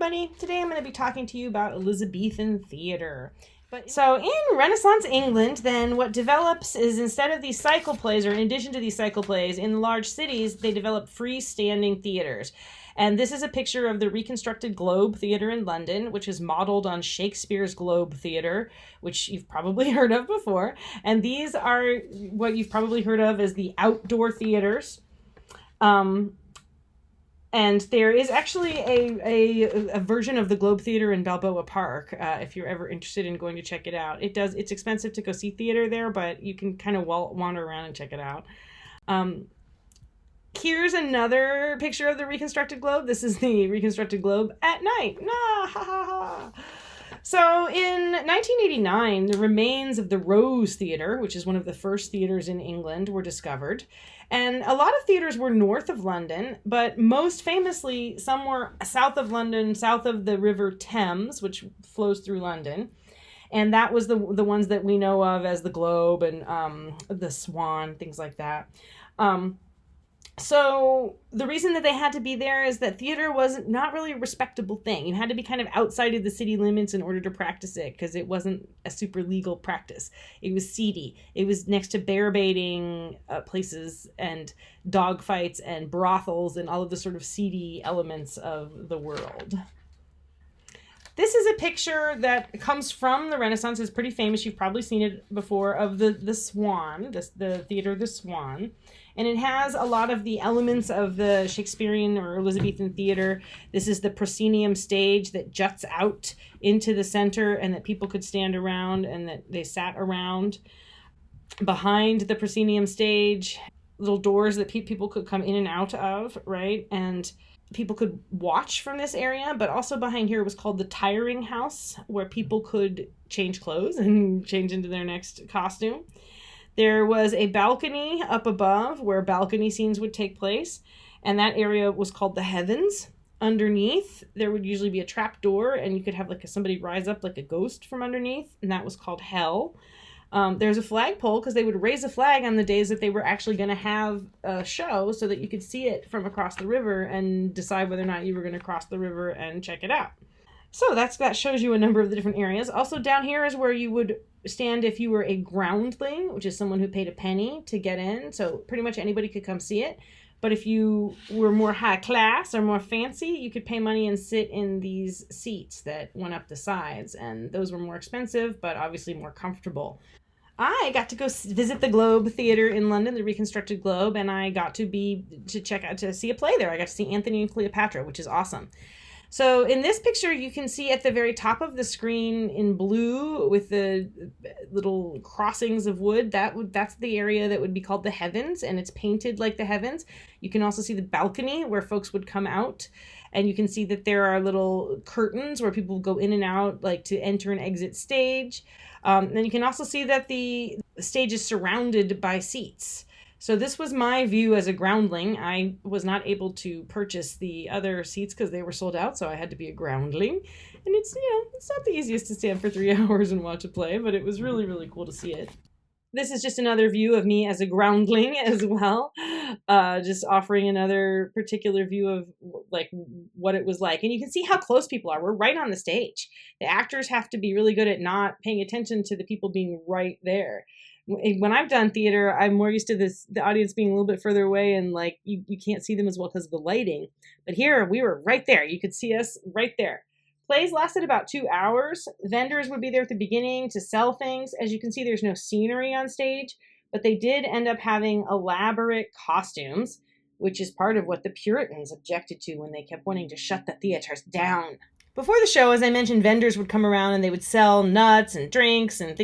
everybody. Today I'm going to be talking to you about Elizabethan theater. So in Renaissance England, then what develops is instead of these cycle plays, or in addition to these cycle plays, in large cities, they develop freestanding theaters. And this is a picture of the reconstructed Globe Theatre in London, which is modeled on Shakespeare's Globe Theatre, which you've probably heard of before. And these are what you've probably heard of as the outdoor theaters. And there is actually a version of the Globe Theatre in Balboa Park, if you're ever interested in going to check it out. It's expensive to go see theater there, but you can kind of wander around and check it out. Here's another picture of the reconstructed Globe. This is the reconstructed Globe at night. Nah, ha, ha, ha. So in 1989, the remains of the Rose Theatre, which is one of the first theatres in England, were discovered. And a lot of theatres were north of London, but most famously, some were south of London, south of the River Thames, which flows through London. And that was the ones that we know of as the Globe and the Swan, things like that. So the reason that they had to be there is that theater was not really a respectable thing. You had to be kind of outside of the city limits in order to practice it because it wasn't a super legal practice. It was seedy. It was next to bear baiting places and dog fights and brothels and all of the sort of seedy elements of the world. This is a picture that comes from the Renaissance. It's pretty famous. You've probably seen it before, of the Swan, the theater The Swan. And it has a lot of the elements of the Shakespearean or Elizabethan theater. This is the proscenium stage that juts out into the center and that people could stand around and that they sat around. Behind the proscenium stage, little doors that people could come in and out of, right? And people could watch from this area, but also behind here was called the tiring house, where people could change clothes and change into their next costume. There was a balcony up above where balcony scenes would take place, and that area was called the heavens. Underneath, there would usually be a trap door, and you could have somebody rise up like a ghost from underneath, and that was called hell. There's a flagpole because they would raise a flag on the days that they were actually going to have a show so that you could see it from across the river and decide whether or not you were going to cross the river and check it out. So that shows you a number of the different areas. Also down here is where you would stand if you were a groundling, which is someone who paid a penny to get in. So pretty much anybody could come see it. But if you were more high class or more fancy, you could pay money and sit in these seats that went up the sides. And those were more expensive, but obviously more comfortable. I got to go visit the Globe Theatre in London, the reconstructed Globe, and I got to see a play there. I got to see Antony and Cleopatra, which is awesome. So in this picture, you can see at the very top of the screen in blue with the little crossings of wood, that's the area that would be called the heavens, and it's painted like the heavens. You can also see the balcony where folks would come out, and you can see that there are little curtains where people go in and out, like to enter and exit stage. Then you can also see that the stage is surrounded by seats. So this was my view as a groundling. I was not able to purchase the other seats because they were sold out, so I had to be a groundling. And it's not the easiest to stand for 3 hours and watch a play, but it was really, really cool to see it. This is just another view of me as a groundling as well, just offering another particular view of what it was like. And you can see how close people are. We're right on the stage. The actors have to be really good at not paying attention to the people being right there. When I've done theater, I'm more used to the audience being a little bit further away and you can't see them as well because of the lighting. But here we were right there. You could see us right there. Plays lasted about 2 hours. Vendors would be there at the beginning to sell things. As you can see, there's no scenery on stage, but they did end up having elaborate costumes, which is part of what the Puritans objected to when they kept wanting to shut the theaters down. Before the show, as I mentioned, vendors would come around and they would sell nuts and drinks and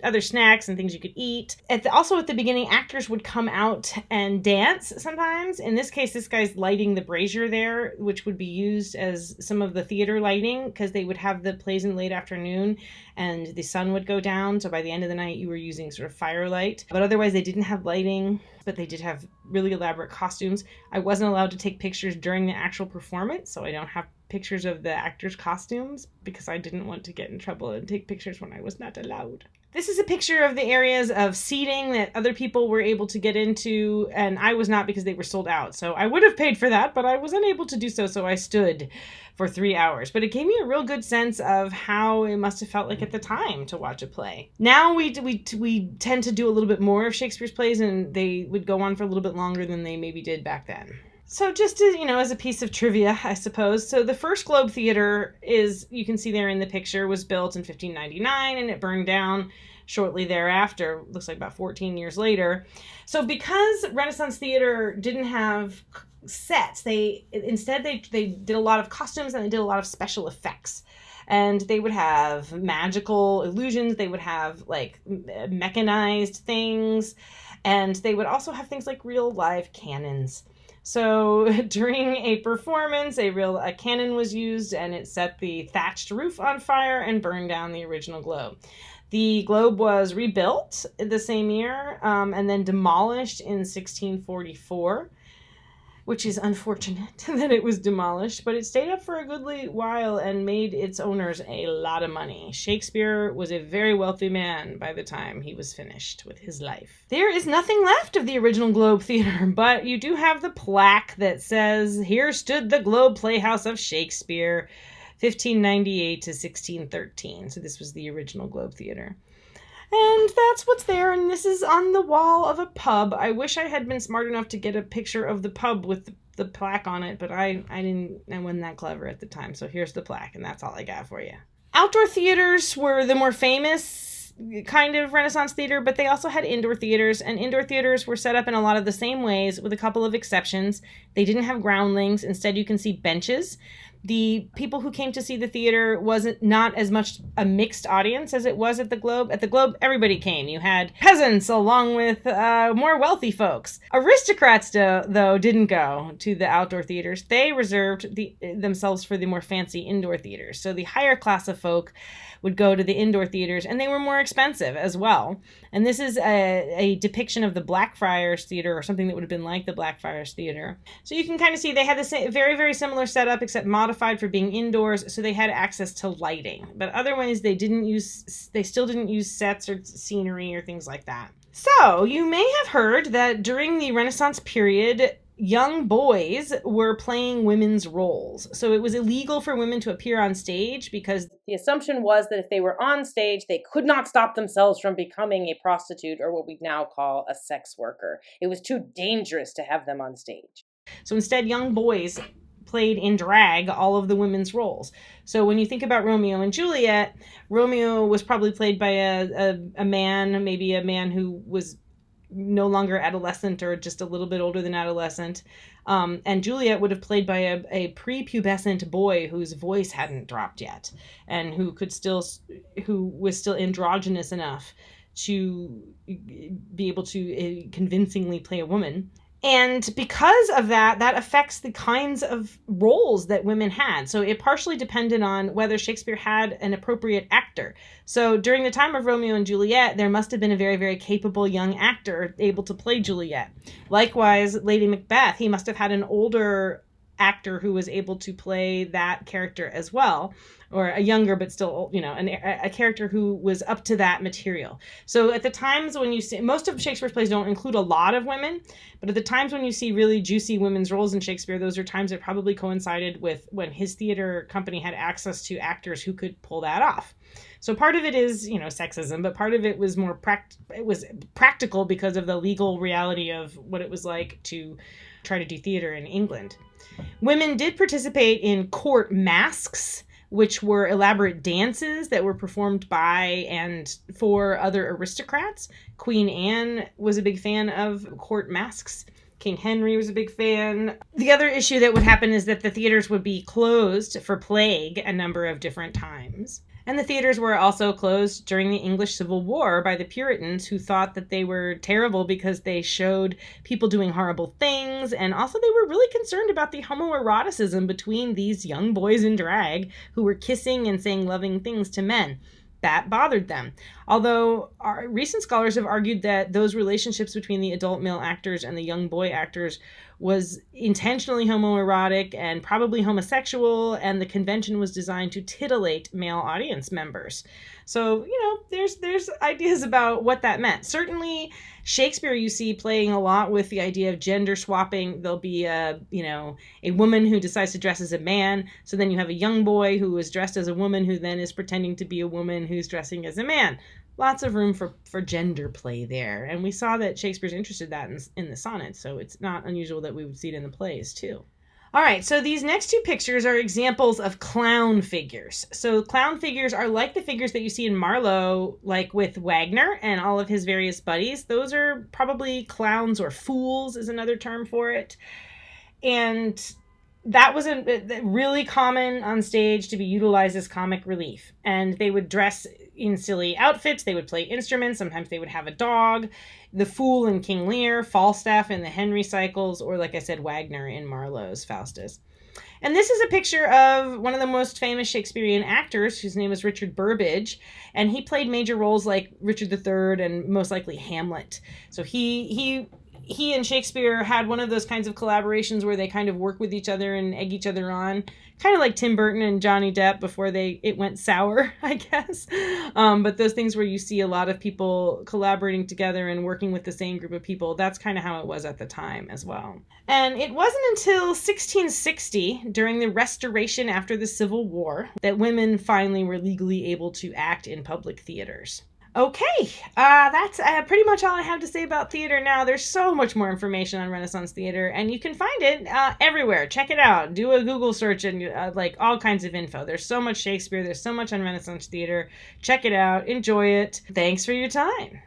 other snacks and things you could eat. Also at the beginning, actors would come out and dance sometimes. In this case, this guy's lighting the brazier there, which would be used as some of the theater lighting because they would have the plays in late afternoon and the sun would go down. So by the end of the night, you were using sort of firelight. But otherwise, they didn't have lighting, but they did have really elaborate costumes. I wasn't allowed to take pictures during the actual performance, so I don't have pictures of the actors' costumes because I didn't want to get in trouble and take pictures when I was not allowed. This is a picture of the areas of seating that other people were able to get into, and I was not because they were sold out. So I would have paid for that, but I was unable to do so, so I stood for 3 hours. But it gave me a real good sense of how it must have felt like at the time to watch a play. Now we tend to do a little bit more of Shakespeare's plays, and they would go on for a little bit longer than they maybe did back then. So just to, as a piece of trivia, I suppose. So the first Globe Theater you can see there in the picture, was built in 1599 and it burned down shortly thereafter. Looks like about 14 years later. So because Renaissance theater didn't have sets, they did a lot of costumes and they did a lot of special effects. And they would have magical illusions. They would have like mechanized things. And they would also have things like real live cannons. So during a performance, a cannon was used and it set the thatched roof on fire and burned down the original Globe. The Globe was rebuilt the same year and then demolished in 1644, which is unfortunate that it was demolished, but it stayed up for a goodly while and made its owners a lot of money. Shakespeare was a very wealthy man by the time he was finished with his life. There is nothing left of the original Globe Theater, but you do have the plaque that says, "Here stood the Globe Playhouse of Shakespeare, 1598 to 1613. So this was the original Globe Theater. And that's what's there, and this is on the wall of a pub. I wish I had been smart enough to get a picture of the pub with the plaque on it, but I wasn't that clever at the time, so here's the plaque, and that's all I got for you. Outdoor theaters were the more famous kind of Renaissance theater, but they also had indoor theaters, and indoor theaters were set up in a lot of the same ways, with a couple of exceptions. They didn't have groundlings. Instead, you can see benches. The people who came to see the theater wasn't not as much a mixed audience as it was at the Globe. At the Globe, everybody came. You had peasants along with more wealthy folks. Aristocrats, though, didn't go to the outdoor theaters. They reserved themselves for the more fancy indoor theaters. So the higher class of folk would go to the indoor theaters, and they were more expensive as well. And this is a depiction of the Blackfriars Theater, or something that would have been like the Blackfriars Theater. So you can kind of see they had the same, very, very similar setup, except modified for being indoors, so they had access to lighting. But otherwise, they still didn't use sets or scenery or things like that. So you may have heard that during the Renaissance period, young boys were playing women's roles. So it was illegal for women to appear on stage because the assumption was that if they were on stage, they could not stop themselves from becoming a prostitute, or what we now call a sex worker. It was too dangerous to have them on stage. So instead, young boys played in drag all of the women's roles. So when you think about Romeo and Juliet, Romeo was probably played by a man, maybe a man who was no longer adolescent or just a little bit older than adolescent. And Juliet would have played by a prepubescent boy whose voice hadn't dropped yet and who was still androgynous enough to be able to convincingly play a woman. And because of that affects the kinds of roles that women had. So it partially depended on whether Shakespeare had an appropriate actor. So during the time of Romeo and Juliet, there must have been a very, very capable young actor able to play Juliet. Likewise, Lady Macbeth, he must have had an older actor who was able to play that character as well, or a younger but still, a character who was up to that material. So at the times when you see, most of Shakespeare's plays don't include a lot of women, but at the times when you see really juicy women's roles in Shakespeare, those are times that probably coincided with when his theater company had access to actors who could pull that off. So part of it is, sexism, but part of it was more practical because of the legal reality of what it was like to try to do theater in England. Women did participate in court masques, which were elaborate dances that were performed by and for other aristocrats. Queen Anne was a big fan of court masques. King Henry was a big fan. The other issue that would happen is that the theaters would be closed for plague a number of different times. And the theaters were also closed during the English Civil War by the Puritans, who thought that they were terrible because they showed people doing horrible things. And also they were really concerned about the homoeroticism between these young boys in drag who were kissing and saying loving things to men. That bothered them. Although recent scholars have argued that those relationships between the adult male actors and the young boy actors was intentionally homoerotic and probably homosexual, and the convention was designed to titillate male audience members. So, there's ideas about what that meant. Certainly, Shakespeare you see playing a lot with the idea of gender swapping. There'll be a woman who decides to dress as a man. So then you have a young boy who is dressed as a woman who then is pretending to be a woman who's dressing as a man. Lots of room for gender play there. And we saw that Shakespeare's interested in that in the sonnets. So it's not unusual that we would see it in the plays too. All right, so these next two pictures are examples of clown figures. So clown figures are like the figures that you see in Marlowe, like with Wagner and all of his various buddies. Those are probably clowns, or fools is another term for it. And that was really common on stage to be utilized as comic relief. And they would dress in silly outfits. They would play instruments. Sometimes they would have a dog. The Fool in King Lear, Falstaff in the Henry Cycles, or like I said, Wagner in Marlowe's Faustus. And this is a picture of one of the most famous Shakespearean actors, whose name is Richard Burbage, and he played major roles like Richard III and most likely Hamlet. So he and Shakespeare had one of those kinds of collaborations where they kind of work with each other and egg each other on, kind of like Tim Burton and Johnny Depp before it went sour, I guess. But those things where you see a lot of people collaborating together and working with the same group of people, that's kind of how it was at the time as well. And it wasn't until 1660, during the Restoration after the Civil War, that women finally were legally able to act in public theaters. Okay, that's pretty much all I have to say about theater now. There's so much more information on Renaissance theater, and you can find it everywhere. Check it out. Do a Google search and all kinds of info. There's so much Shakespeare. There's so much on Renaissance theater. Check it out. Enjoy it. Thanks for your time.